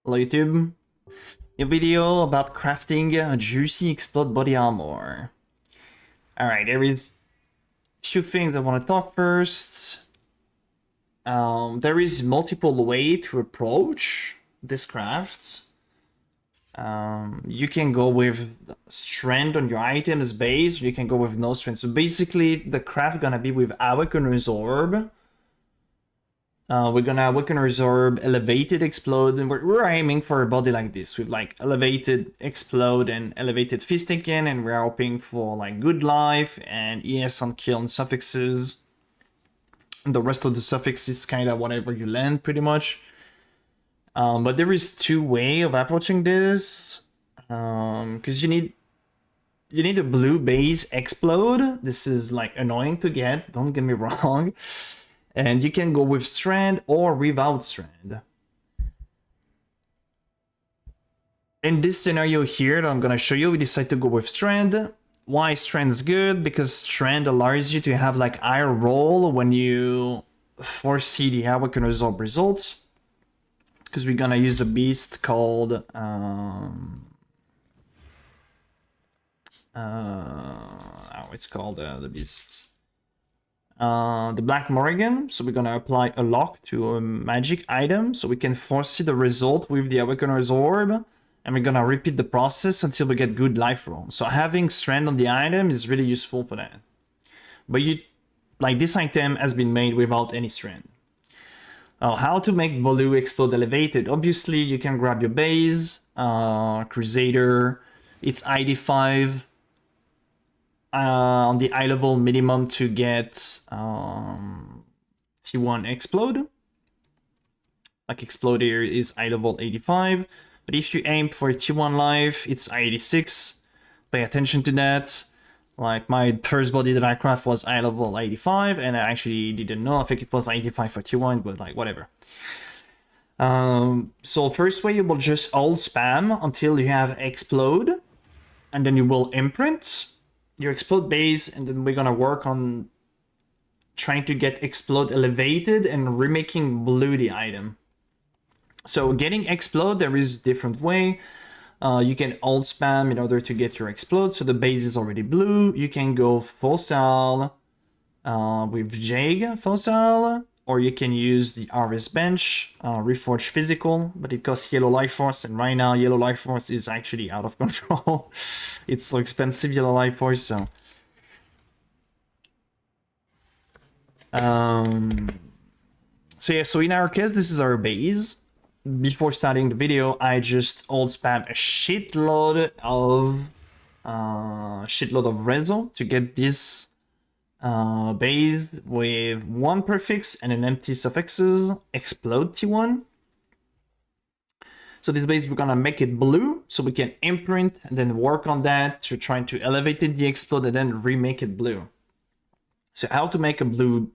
Hello YouTube, a video about crafting a juicy explode body armor. Alright, there is a few things I want to talk first. There is multiple way to approach this craft. You can go with strand on your items base, you can go with no strand. So basically the craft gonna be with Awakener's orb. We're gonna Awakener's orb, elevated explode, and we're aiming for a body like this with like elevated explode and elevated fist again, and we're hoping for like good life and ES on kill and suffixes. And the rest of the suffixes kind of whatever you land pretty much. But there is two ways of approaching this, because you need a blue base explode. This is like annoying to get, don't get me wrong. And you can go with strand or without strand. In this scenario here that I'm gonna show you, we decide to go with strand. Why strand's good? Because strand allows you to have like higher roll when you foresee the Awakener's orb results. Because we're gonna use a beast called it's called the beast. The Black Morrigan, so we're gonna apply a lock to a magic item so we can foresee the result with the Awakener's orb, and we're gonna repeat the process until we get good life roll. So having strand on the item is really useful for that. But this item has been made without any strand. How to make blue explode elevated? Obviously, you can grab your base, Crusader, it's ID5. On the eye level minimum to get T1 explode. Like explode here is eye level 85, but if you aim for T1 life, it's 86. Pay attention to that. Like my first body that I craft was eye level 85, and I actually didn't know. I think it was 85 for T1, but like whatever. So first way, you will just hold spam until you have explode, and then you will imprint your explode base, and then we're gonna work on trying to get explode elevated and remaking blue the item. So getting explode, there is different way. You can hold spam in order to get your explode, so the base is already blue. You can go fossil with Jag fossil, or you can use the RS bench, reforge physical, but it costs yellow life force, and right now yellow life force is actually out of control. It's so expensive, yellow life force, so yeah, so in our case, this is our base. Before starting the video, I just hold spam a shitload of reso to get this base with one prefix and an empty suffixes explode T1. So this base, we're gonna make it blue so we can imprint and then work on that to trying to elevate it, the explode, and then remake it blue. So how to make a blue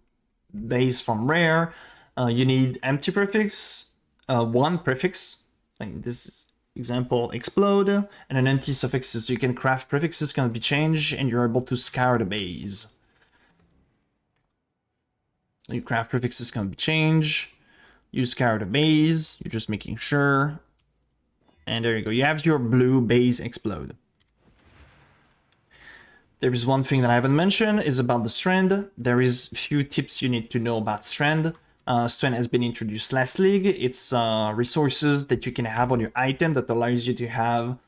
base from rare? You need empty prefix, one prefix, like this example explode, and an empty suffixes. So you can craft prefixes, can be changed, and you're able to scour the base. You craft prefixes can be changed. You scour the base. You're just making sure. And there you go. You have your blue base explode. There is one thing that I haven't mentioned is about the strand. There is a few tips you need to know about strand. Strand has been introduced last league. It's resources that you can have on your item that allows you to have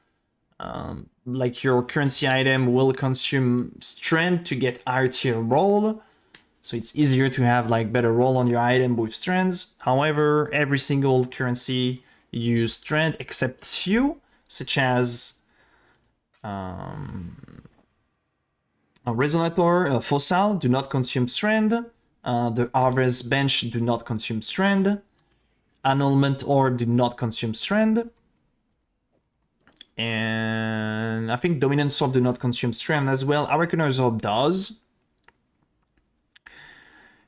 like your currency item will consume strand to get higher tier roll. So it's easier to have like better roll on your item with strands. However, every single currency use strand except few, such as a resonator, fossil do not consume strand. The RS bench do not consume strand. Annulment orb do not consume strand. And I think dominance orb do not consume strand as well. Awakener's orb does.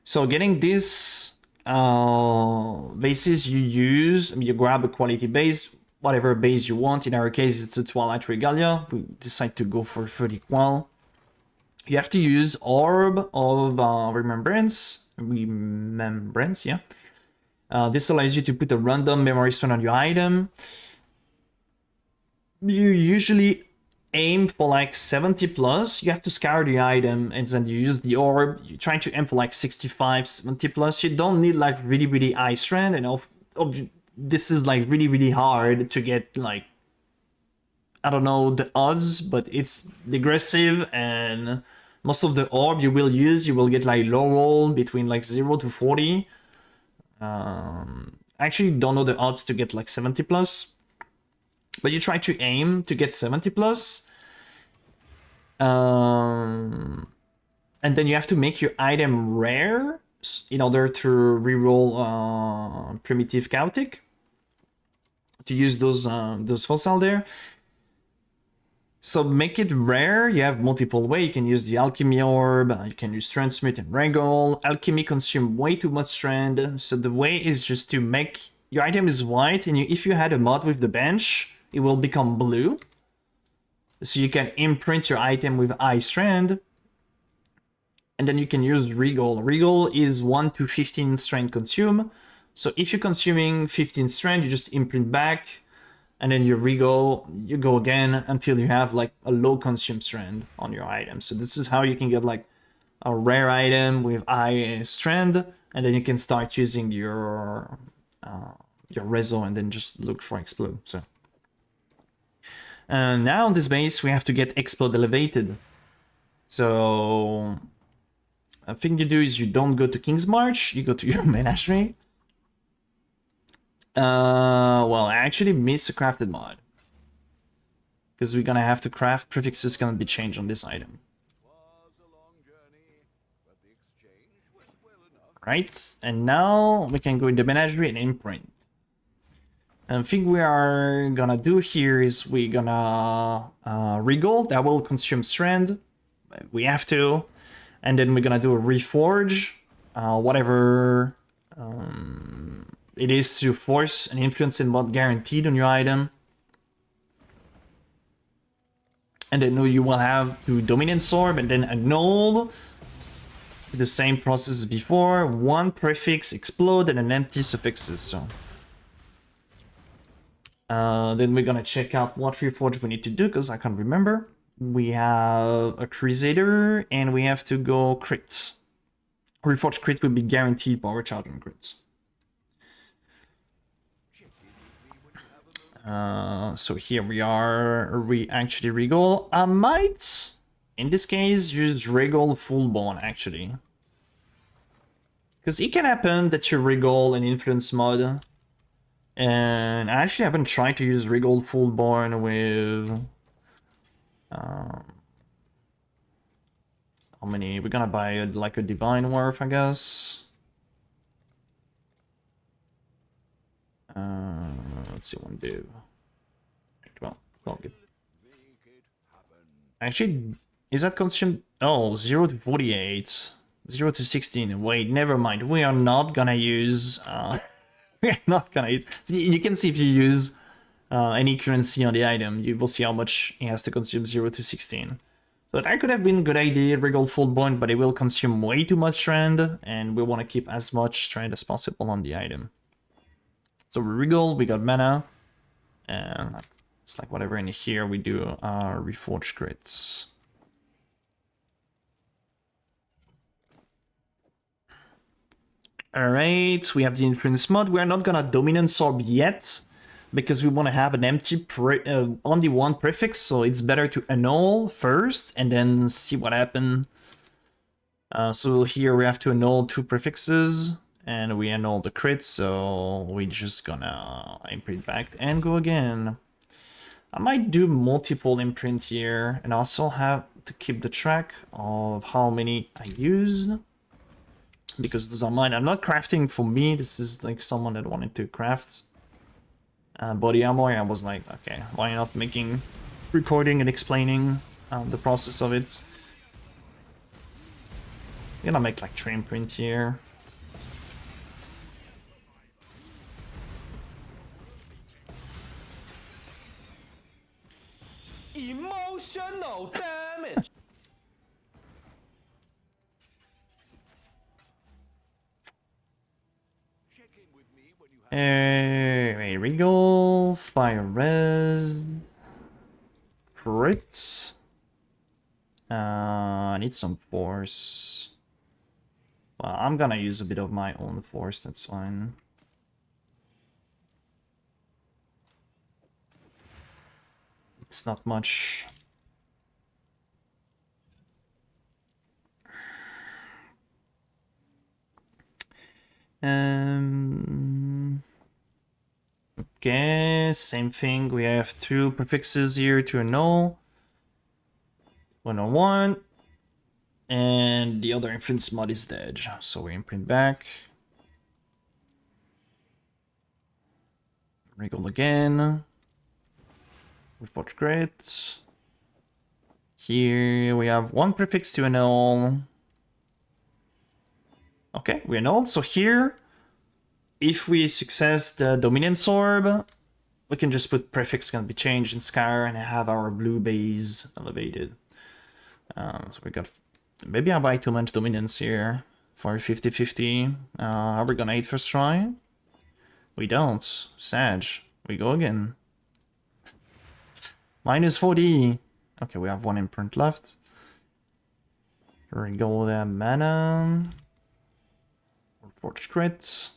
So getting this bases you use, you grab a quality base, whatever base you want. In our case, it's a Twilight Regalia. We decide to go for 30 qual. You have to use Orb of Remembrance, yeah. This allows you to put a random memory strand on your item. You usually aim for like 70 plus. You have to scour the item and then you use the orb. You're trying to aim for like 65, 70 plus. You don't need like really high strand, and this is like really hard to get like, I don't know the odds, but it's digressive, and most of the orb you will use, you will get like low roll between like 0 to 40. I actually don't know the odds to get like 70 plus, but you try to aim to get 70 plus. And then you have to make your item rare in order to reroll primitive chaotic to use those fossil there. So make it rare. You have multiple ways. You can use the alchemy orb, you can use transmute and regal. Alchemy consume way too much strand, so the way is just to make your item is white, and if you had a mod with the bench, it will become blue. So you can imprint your item with high strand, and then you can use regal. Regal is 1 to 15 strand consume. So if you're consuming 15 strand, you just imprint back, and then you go again until you have like a low consume strand on your item. So this is how you can get like a rare item with high strand, and then you can start using your reso and then just look for explode. So now on this base we have to get explode elevated. So a thing you do is you don't go to King's March, you go to your menagerie. Well, I actually missed a crafted mod, because we're gonna have to craft prefixes gonna be changed on this item. Right, and now we can go in the menagerie and imprint. And the thing we are gonna do here is we're gonna regal, that will consume strand, we have to, and then we're gonna do a reforge, whatever it is to force an influence in mod guaranteed on your item. And then you will have to dominance orb and then annul. The same process as before. One prefix explode and an empty suffixes. So then we're gonna check out what reforge we need to do, because I can't remember. We have a crusader and we have to go crits. Reforge crit will be guaranteed power charge on crits. So here we are, we actually regal. I might, in this case, use regal full-born actually. Because it can happen that you regal an influence mod. And I actually haven't tried to use regal full-born with... how many? We're gonna buy like a divine worth, I guess. Let's see what we do. Well, good. Actually, is that consumed? Oh, 0 to 48. 0 to 16. Wait, never mind. We are not gonna use... we're not gonna use... You can see if you use any currency on the item, you will see how much it has to consume 0 to 16. So that could have been a good idea, regal full point, but it will consume way too much strand, and we want to keep as much strand as possible on the item. So we regal, we got mana, and it's like whatever in here we do our reforge crits. Alright, we have the influence mod. We are not gonna dominance orb yet, because we want to have an empty only one prefix, so it's better to annul first and then see what happens. So here we have to annul 2 prefixes, and we annul the crit, so we're just gonna imprint back and go again. I might do multiple imprint here, and also have to keep the track of how many I used, because those are mine. I'm not crafting for me, this is like someone that wanted to craft body armor, and I was like, okay, why not recording and explaining the process of it. I'm gonna make like 3 imprint here. Emotional damage. Check in with me Regal, fire res, crit. I need some force. Well, I'm gonna use a bit of my own force, that's fine. It's not much. Okay, same thing. We have 2 prefixes here to annul. 101. And the other influence mod is dead. So we imprint back. Regal again. We forge crit. Here we have 1 prefix to annul. Okay, we annul. So here, if we success the Dominance Orb, we can just put prefix can be changed in Skyr and have our blue base elevated. So we got... Maybe I buy too much Dominance here for 50-50. Are we gonna 8 first try? We don't. Sag. We go again. Minus 40. Okay, we have 1 imprint left. Here we go there, mana. Forge crits.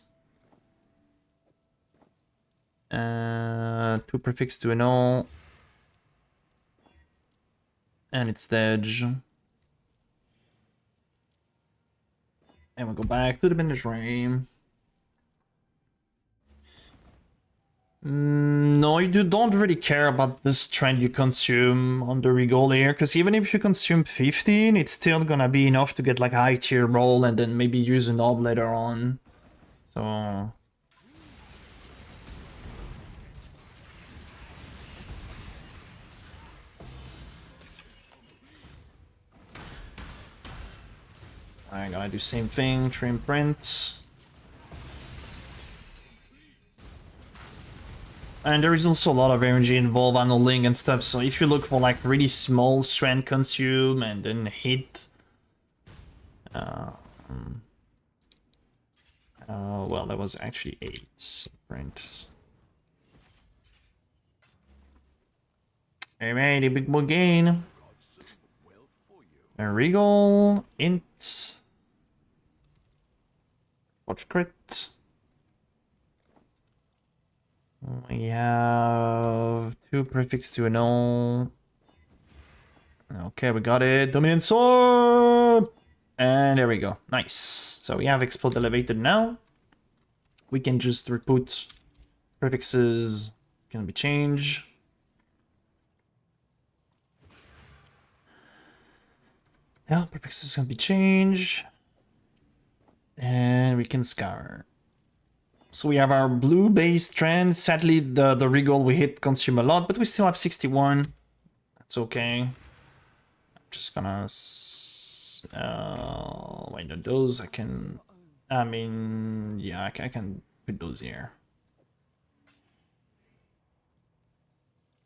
2 prefix to annul. And it's dead. And we go back to the Banish Ray. No, you don't really care about the strand you consume on the Regal here, because even if you consume 15, it's still gonna be enough to get like a high tier roll and then maybe use an orb later on. So... I'm gonna do same thing, trim print. And there is also a lot of energy involved, annulling and stuff, so if you look for like really small strand consume and then hit... well, that was actually 8 print. Alrighty, big boy gain. A Regal, int. Watch crit. We have 2 prefix to annul. Okay, we got it. Dominant Sword! And there we go. Nice. So we have Explode elevated now. We can just reput prefixes. Can be changed. Yeah, prefixes can be changed. And we can scour. So we have our blue base strand. Sadly, the Regal we hit consume a lot, but we still have 61. That's okay. I'm just gonna... wait, no, those I can... I mean, yeah, I can put those here.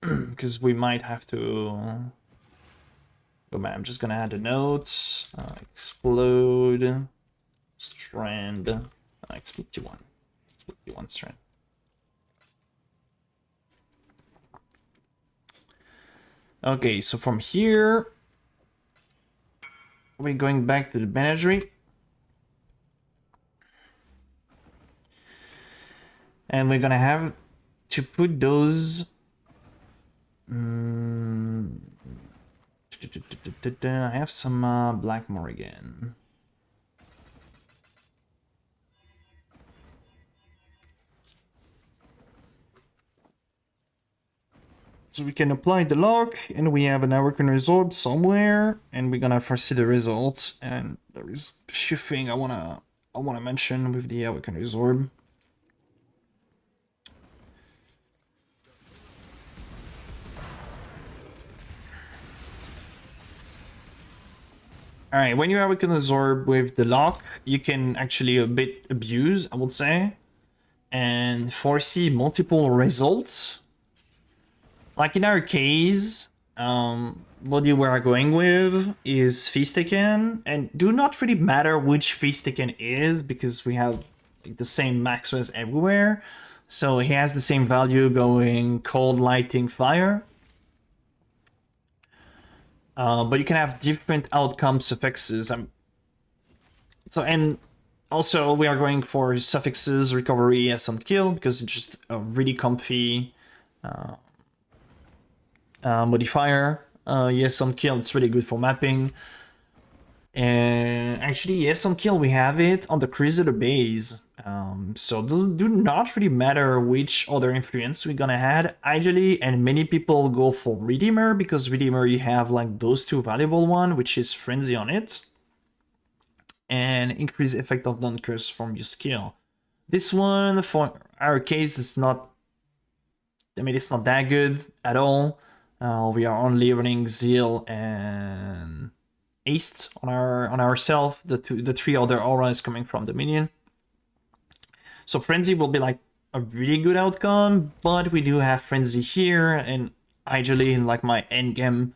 Because we might have to... Go back. I'm just gonna add the notes. Explode. Strand. Explode to 1. One strand. Okay, so from here we're going back to the menagerie. And we're gonna have to put those I have some Black Morrigan. So we can apply the lock, and we have an Awakener orb somewhere, and we're gonna foresee the result. And there is a few things I wanna mention with the Awakener orb. All right, when you Awaken orb with the lock, you can actually a bit abuse, I would say, and foresee multiple results. Like in our case, what we are going with is Feast Again, and do not really matter which Feast Again is, because we have like the same max res everywhere. So he has the same value going cold, lighting, fire. But you can have different outcome suffixes. So, and also we are going for suffixes, recovery, yes, and kill, because it's just a really comfy modifier. Yes, on kill, it's really good for mapping. And actually, yes, on kill, we have it on the Crusader base. So do not really matter which other influence we're gonna add, ideally, and many people go for Redeemer, because Redeemer you have like those two valuable one, which is Frenzy on it, and increase effect of non-curse from your skill. This one, for our case, is not, I mean, it's not that good at all. We are only running Zeal and Haste on ourself. The three other auras coming from the minion. So Frenzy will be like a really good outcome, but we do have Frenzy here, and ideally in like my endgame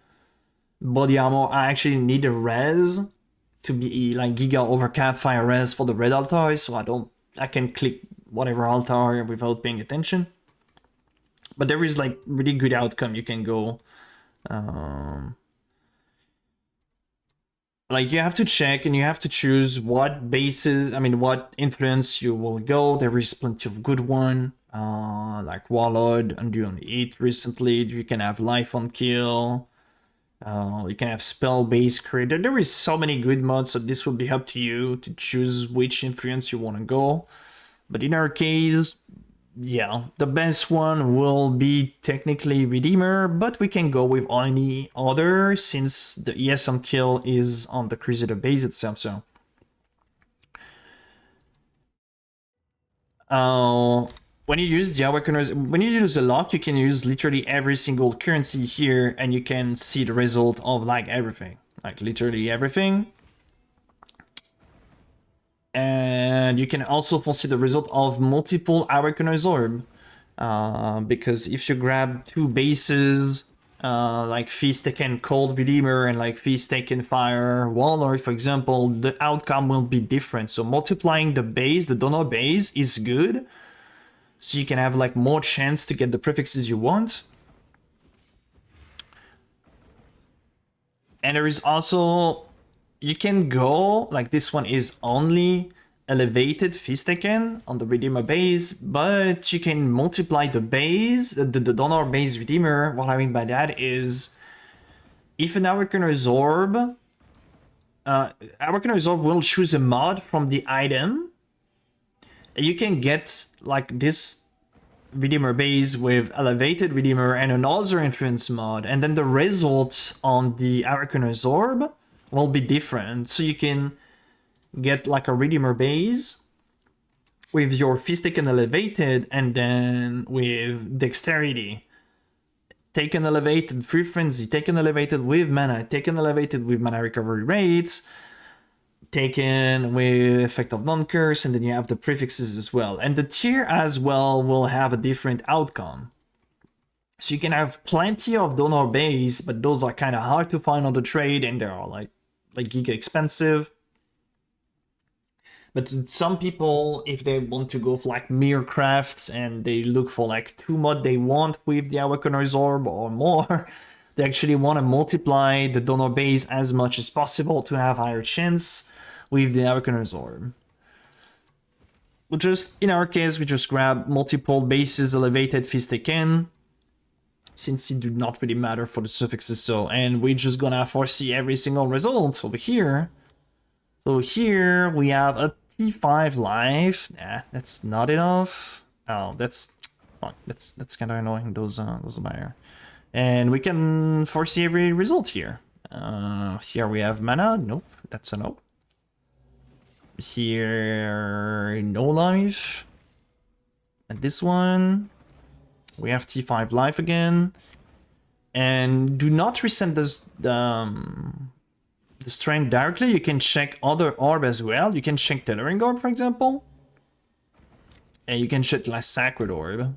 body armor, I actually need a res to be like Giga overcap fire res for the red altar, so I can click whatever altar without paying attention. But there is like really good outcome you can go. Like you have to check and you have to choose what bases, I mean, what influence you will go. There is plenty of good one, like Warlord, Undo on 8 recently. You can have Life on Kill. You can have Spell Base Creator. There is so many good mods, so this will be up to you to choose which influence you want to go. But in our case, yeah, the best one will be technically Redeemer, but we can go with any other since the ES on kill is on the Crusader base itself. So, when you use the Awakeners, when you use a lock, you can use literally every single currency here, and you can see the result of like everything, like literally everything. And you can also foresee the result of multiple Awakener's Orb. Because if you grab two bases, like Feast Taken Cold Redeemer and like Feast Taken Fire Warlord, for example, the outcome will be different. So multiplying the base, the donor base, is good. So you can have like more chance to get the prefixes you want. And there is also, you can go, like this one is only elevated Feast Taken on the Redeemer base, but you can multiply the base, the donor base Redeemer. What I mean by that is, if an Awakener's Orb, Awakener's Orb will choose a mod from the item, you can get like this Redeemer base with elevated Redeemer and another influence mod, and then the results on the Awakener's Orb will be different. So you can get like a Redeemer base with your Feast Taken elevated, and then with Dexterity, Taken elevated, Free Frenzy, Taken elevated with mana, Taken elevated with mana recovery rates, Taken with effect of non-curse, and then you have the prefixes as well. And the tier as well will have a different outcome. So you can have plenty of donor base, but those are kind of hard to find on the trade, and they are like giga expensive. But some people, if they want to go for like mere crafts and they look for like 2 mod they want with the Awakener's Orb or more, they actually want to multiply the donor base as much as possible to have higher chance with the Awakener's Orb. We'll just, in our case, we just grab multiple bases elevated Feast Taken, since it do not really matter for the suffixes. So, and we're just gonna foresee every single result over here. So here we have a T5 life. Nah, that's not enough. Oh, that's kind of annoying. Those matter. And we can foresee every result here. Here we have mana. Nope, that's a nope. Here, no life. And this one, we have T5 life again. And do not resend this, the strand directly. You can check other orb as well. You can check Tethering Orb, for example. And you can check Last Sacred Orb.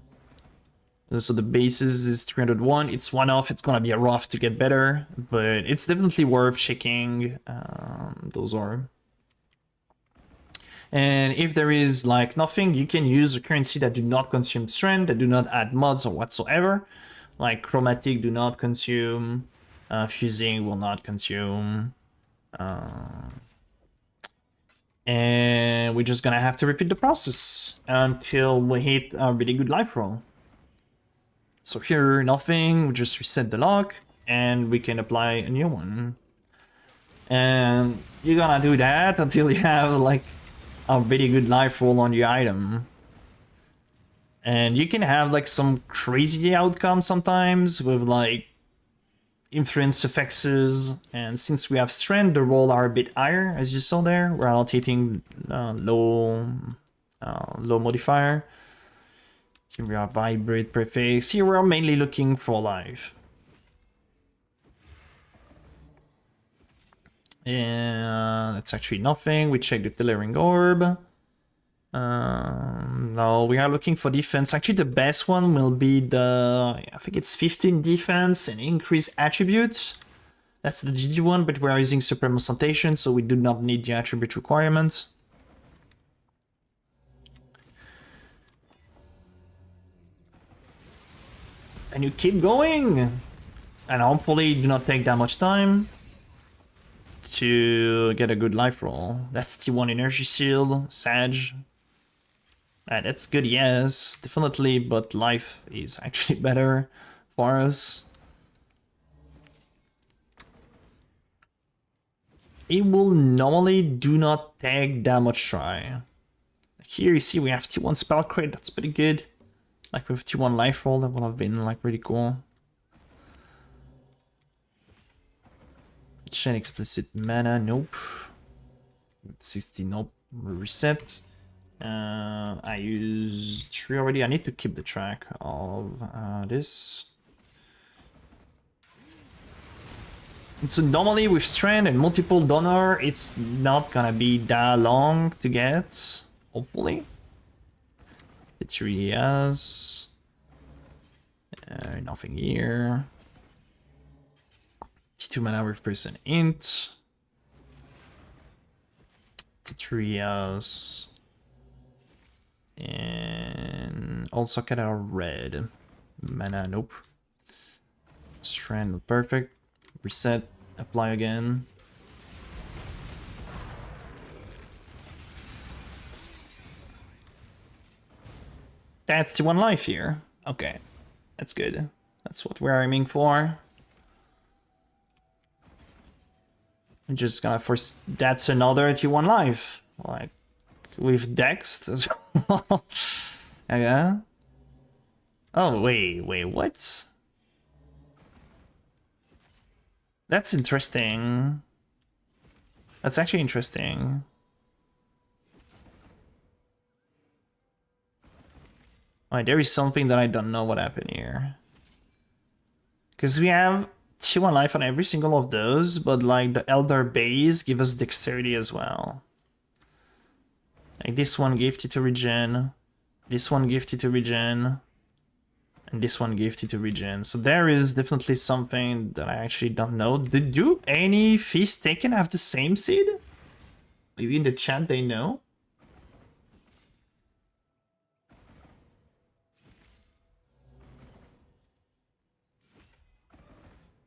So the basis is 301. It's one off. It's gonna be a rough to get better, but it's definitely worth checking those orbs. And if there is like nothing, you can use a currency that do not consume strand, that do not add mods or whatsoever. Like chromatic do not consume, fusing will not consume. And we're just gonna have to repeat the process until we hit a really good life roll. So here, nothing, we just reset the lock, and we can apply a new one. And you're gonna do that until you have like a really good life roll on your item. And you can have like some crazy outcome sometimes with like influence suffixes, and since we have strand, the roll are a bit higher, as you saw there. We're not hitting low modifier. Here we are vibrate prefix. Here we are mainly looking for life. And that's actually nothing. We check the Pillaring Orb. No, we are looking for defense. Actually, the best one will be the... I think it's 15 defense and increase attributes. That's the GG one, but we are using Supreme Ostentation, so we do not need the attribute requirement. And you keep going! And hopefully do not take that much time to get a good life roll. That's T1 Energy Shield, Sag. That's good, yes, definitely, but life is actually better for us. It will normally do not take that much try. Here you see we have T1 spell crit, that's pretty good. Like with T1 life roll, that would have been like really cool. Chain explicit mana, nope. 60, nope. Reset. I used 3 already. I need to keep the track of this. So normally with strand and multiple donor, it's not gonna be that long to get, hopefully. The 3 years. Nothing here. T2 mana with person int. T3 years. And also get a red. Mana, nope. Strand, perfect. Reset, apply again. That's the one life here. Okay, that's good. That's what we're aiming for. I'm just gonna force. That's another T1 life. Like, with Dext as well. Okay. Oh, wait, what? That's interesting. That's actually interesting. Alright, there is something that I don't know what happened here. Because we have T1 life on every single of those, but like the Elder base give us dexterity as well. Like this one gifted to regen, this one gifted to regen, and this one gifted to regen. So there is definitely something that I actually don't know. Did you any feast taken have the same seed? Maybe in the chat they know.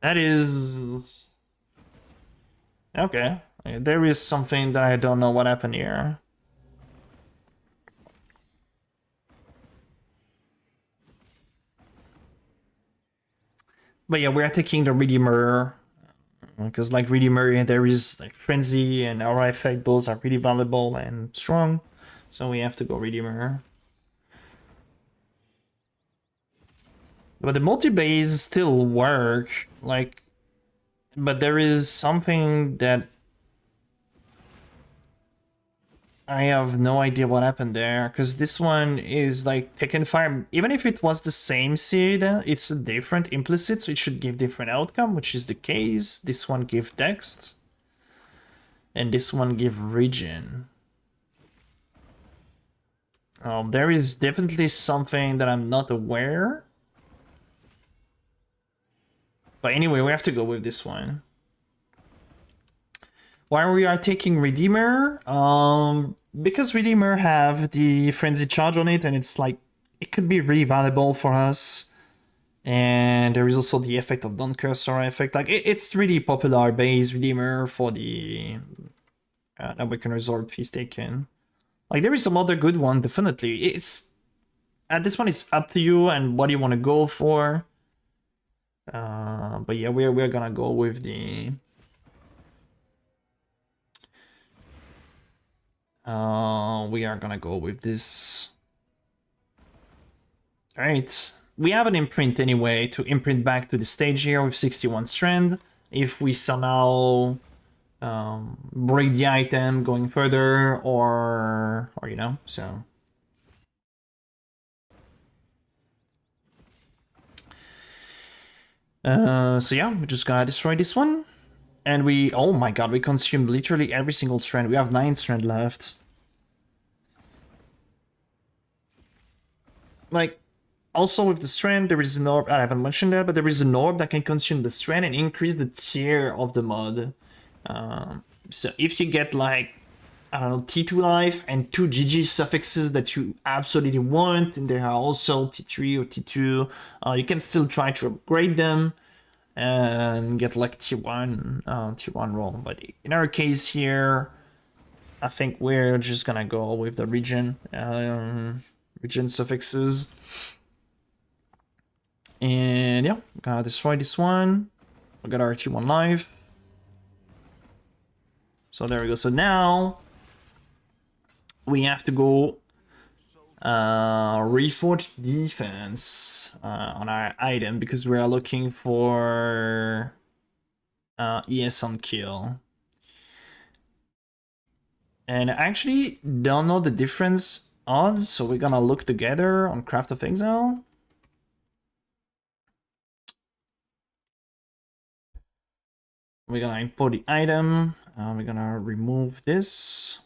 That is... Okay. There is something that I don't know what happened here. But yeah, we're taking the Redeemer. Because like Redeemer, there is like Frenzy and Aura Effect. Those are really valuable and strong. So we have to go Redeemer. But the multi-base still work. Like, but there is something that I have no idea what happened there, because this one is like taken fire. Even if it was the same seed, it's a different implicit, so it should give different outcome, which is the case. This one give Dext, and this one give Regen. There is definitely something that I'm not aware. But anyway, we have to go with this one. While we are taking Redeemer, because Redeemer have the frenzy charge on it, and it's like it could be really valuable for us. And there is also the effect of Don't Cursor effect. Like it's really popular base Redeemer for the Awakener Resort Feast taken. Like there is some other good one, definitely. It's at this one it's up to you and what you want to go for. But yeah, we're gonna go with the we are gonna go with this. Alright. We have an imprint anyway to imprint back to the stage here with 61 strand. If we somehow break the item going further or you know, so. So yeah, we're just gonna destroy this one. And we, oh my god, we consumed literally every single strand. We have 9 strand left. Like, also with the strand, there is an orb, I haven't mentioned that, but there is an orb that can consume the strand and increase the tier of the mod. So if you get like, I don't know, T2 life and 2 GG suffixes that you absolutely want, and there are also T3 or T2, you can still try to upgrade them and get like T1 roll. But in our case here, I think we're just gonna go with the region suffixes. And yeah, gonna destroy this one. We got our T1 life. So there we go. So now we have to go reforge defense on our item because we are looking for ES on kill. And I actually don't know the difference odds, so we're gonna look together on Craft of Exile. We're gonna import the item. We're gonna remove this.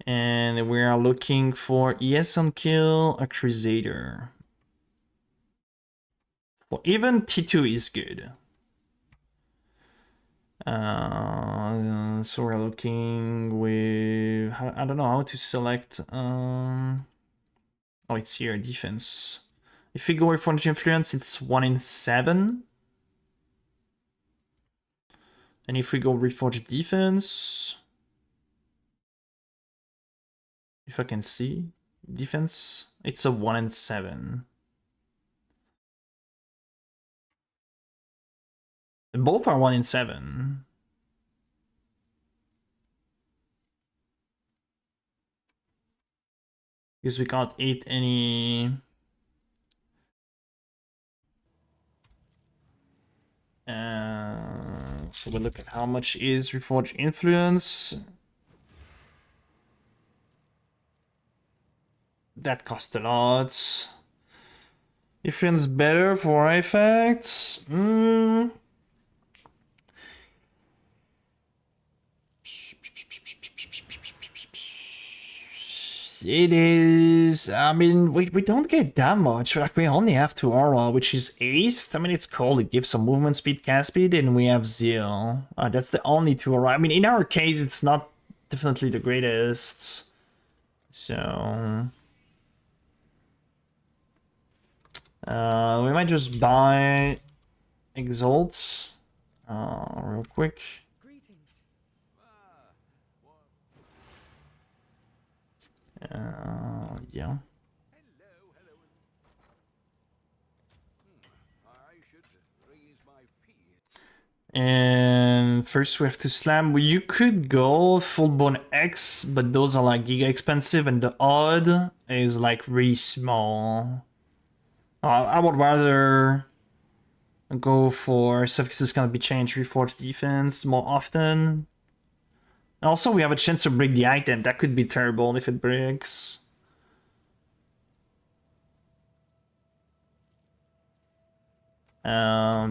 And we are looking for ES on kill, a Crusader. Well, even T2 is good. So we're looking with, I don't know how to select. Oh, it's here, defense. If we go with Reforged Influence, it's 1 in 7. And if we go Reforged Defense, if I can see, defense, it's a 1 in 7. Both are 1 in 7. Because we can't eat any... so we'll look at how much is Reforged Influence. That cost a lot. Influence better for effects. It is. I mean, we don't get that much. Like we only have 2 aura, which is Ace. I mean, it's cool. It gives some movement speed, cast speed, and we have Zeal. That's the only 2 aura. I mean, in our case, it's not definitely the greatest. So we might just buy Exalt real quick. Yeah. And first we have to slam. You could go full bone X, but those are like giga expensive, and the odd is like really small. I would rather go for suffixes gonna be changed, reforged defense more often. Also, we have a chance to break the item. That could be terrible if it breaks.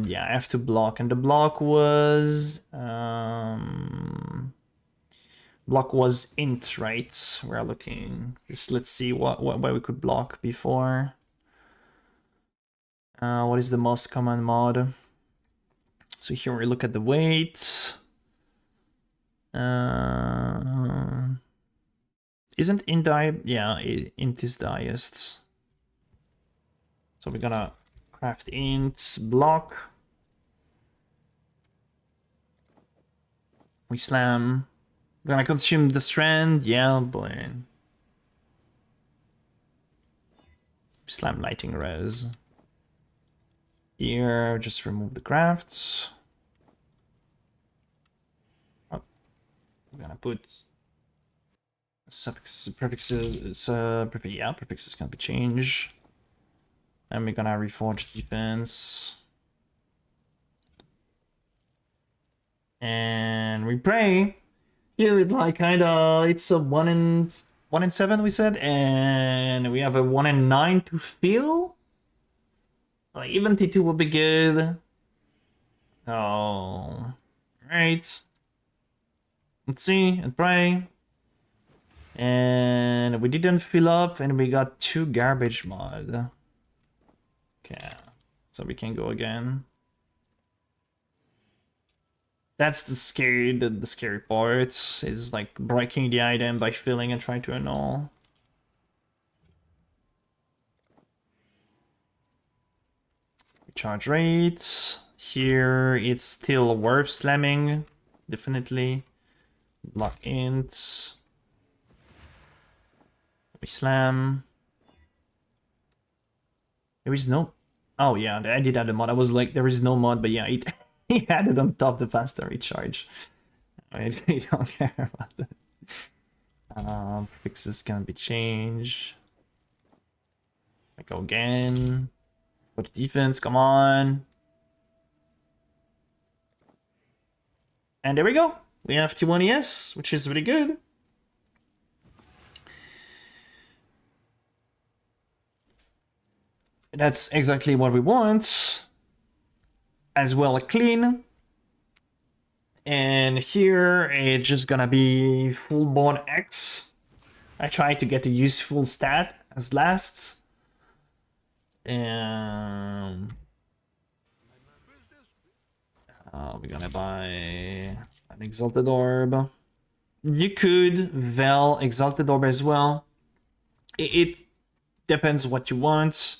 Yeah, I have to block, and the block was int, right? We're looking. Just let's see what we could block before. What is the most common mod? So here we look at the weight. Isn't int die? Yeah, int is the highest. So we're gonna craft int block. We slam. We're gonna consume the strand. Yeah, boy. Slam lighting res. Here, just remove the crafts. Oh, we're gonna put suffixes, prefixes. Yeah, prefixes can be changed. And we're gonna reforge defense. And we pray. Here it's like kinda, it's a 1 in 7 we said, and we have a 1 in 9 to fill. Like even T2 will be good. Oh, right. Let's see and pray. And we didn't fill up, and we got 2 garbage mod. Okay, so we can go again. That's the scary part, is like breaking the item by filling and trying to annul. Recharge rate. Here it's still worth slamming, definitely. Block int. We slam. There is no... Oh yeah, I did add a mod. I was like, there is no mod, but yeah, it he added on top the faster recharge. I don't care about that. Fixes can be changed. I go again. Go to defense, come on. And there we go. We have T1ES, which is really good. That's exactly what we want. As well, clean. And here it's just gonna be full bond X. I try to get a useful stat as last. And we're gonna buy an Exalted Orb. You could Vel Exalted Orb as well. It depends what you want.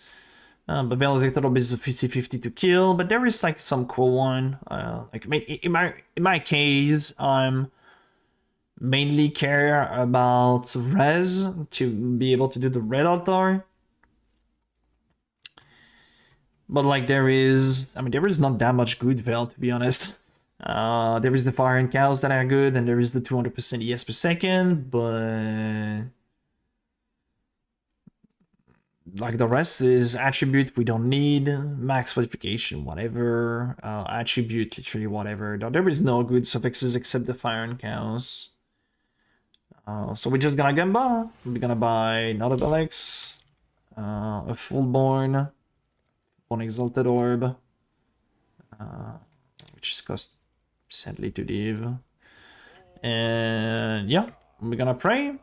But Vel Exalted Orb is a 50-50 to kill, but there is like some cool one. Like in my case, I'm mainly care about res to be able to do the red altar. But like there is not that much good Vel, to be honest. There is the Fire and Cows that are good, and there is the 200% ES per second, but like the rest is attribute we don't need, max fortification, whatever, attribute literally whatever. There is no good suffixes except the Fire and Cows. So we're just gonna Gamba. We're gonna buy another Belix, a Fullborn, one Exalted Orb, which is cost sadly to leave. And yeah, we're gonna pray.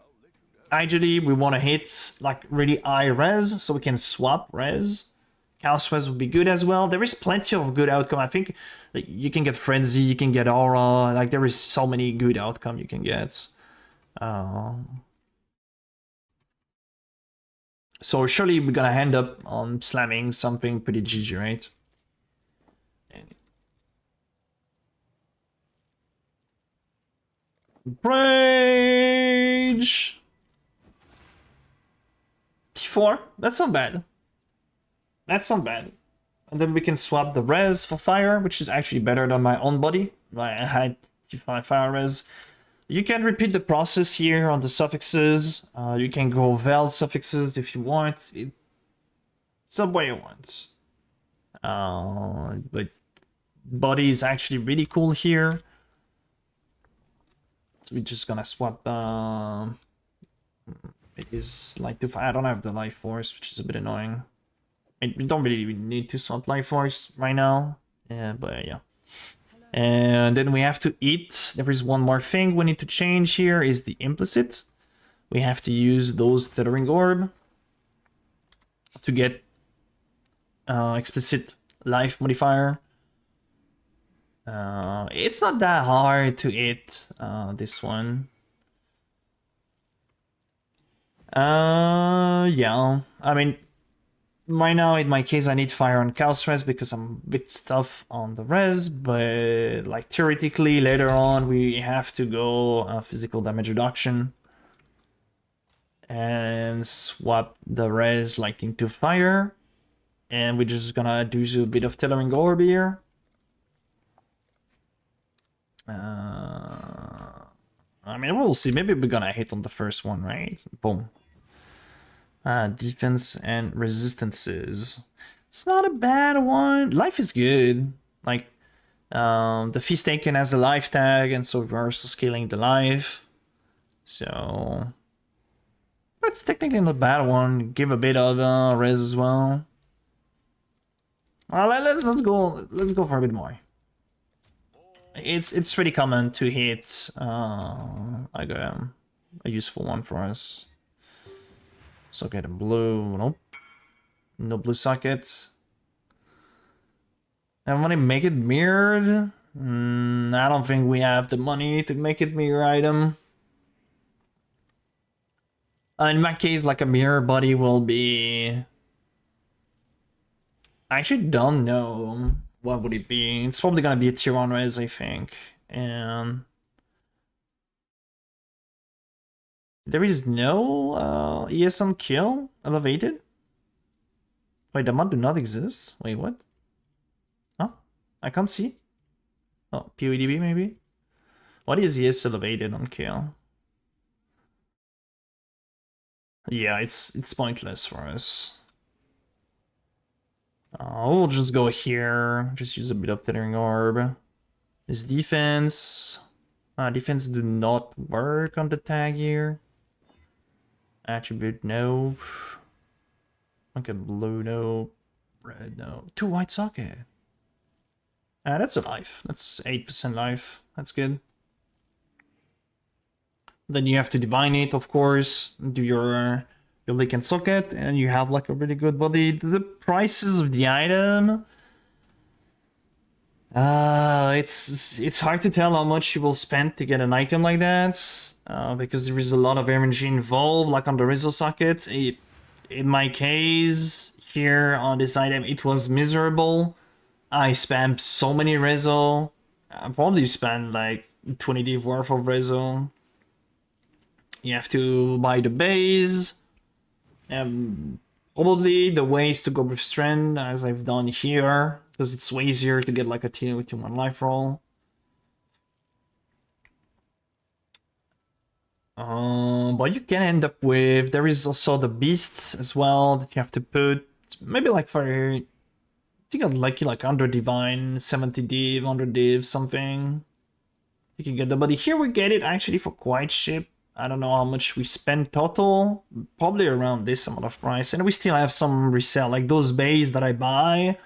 Ideally, we want to hit like really high res so we can swap res. Chaos res would be good as well. There is plenty of good outcome. I think like, you can get Frenzy, you can get Aura. Like there is so many good outcome you can get. So surely we're gonna end up on slamming something pretty GG, right? Rage! T4? That's not bad. That's not bad. And then we can swap the res for fire, which is actually better than my own body. I had T5 fire res. You can repeat the process here on the suffixes. You can go vel suffixes if you want. It's what you want. But body is actually really cool here. So we're just gonna swap. It is like I don't have the life force, which is a bit annoying. We don't really need to swap life force right now. Yeah, but yeah. And then we have to eat. There is one more thing we need to change here is the implicit. We have to use those Tethering Orb to get explicit life modifier. It's not that hard to hit this one. Yeah. I mean, right now, in my case, I need fire on Chaos Res because I'm a bit stuff on the res, but like theoretically, later on, we have to go physical damage reduction and swap the res like into fire. And we're just gonna do a bit of tethering orb here. I mean, we'll see. Maybe we're gonna hit on the first one, right? Boom. Defense and resistances. It's not a bad one. Life is good. Like, the feast taken has a life tag, and so we're also scaling the life. So, that's technically not a bad one. Give a bit of res as well. Well, let's go. Let's go for a bit more. It's pretty common to hit like a useful one for us. So get a blue. Nope. No blue socket. And when I make it mirrored, I don't think we have the money to make it mirror item. In that case, like a mirror body will be. I actually don't know what would it be. It's probably gonna be a tier 1 res, I think. And there is no ESM kill elevated. Wait, the mod do not exist? Wait, what? Huh? I can't see. Oh, POEDB maybe? What is ES elevated on kill? Yeah, it's pointless for us. We'll just go here. Just use a bit of Tethering Orb. His defense. Defense do not work on the tag here. Attribute, no. Okay, blue, no. Red, no. 2 white socket. That's a life. That's 8% life. That's good. Then you have to divine it, of course. Do your lick and socket, and you have like a really good body. The prices of the item. It's hard to tell how much you will spend to get an item like that, because there is a lot of RNG involved, like on the Rizzo socket. In my case, here on this item, it was miserable. I spammed so many Rizzo. I probably spent like 20 div worth of Rizzo. You have to buy the base. Probably the way is to go with Strand, as I've done here, because it's way easier to get like a team with 1 life roll. But you can end up with, there is also the beasts as well that you have to put, maybe like for, I think I'd like 100 divine, 70 div, 100 div, something. You can get the body. Here we get it actually for quite cheap. I don't know how much we spent total, probably around this amount of price. And we still have some resell, like those bays that I buy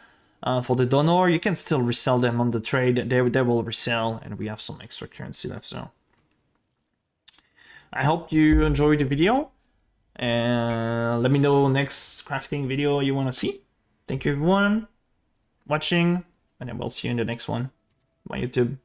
for the donor, you can still resell them on the trade. They will resell, and we have some extra currency left. So I hope you enjoyed the video, and let me know next crafting video you want to see. Thank you everyone watching, and I will see you in the next one. Bye YouTube.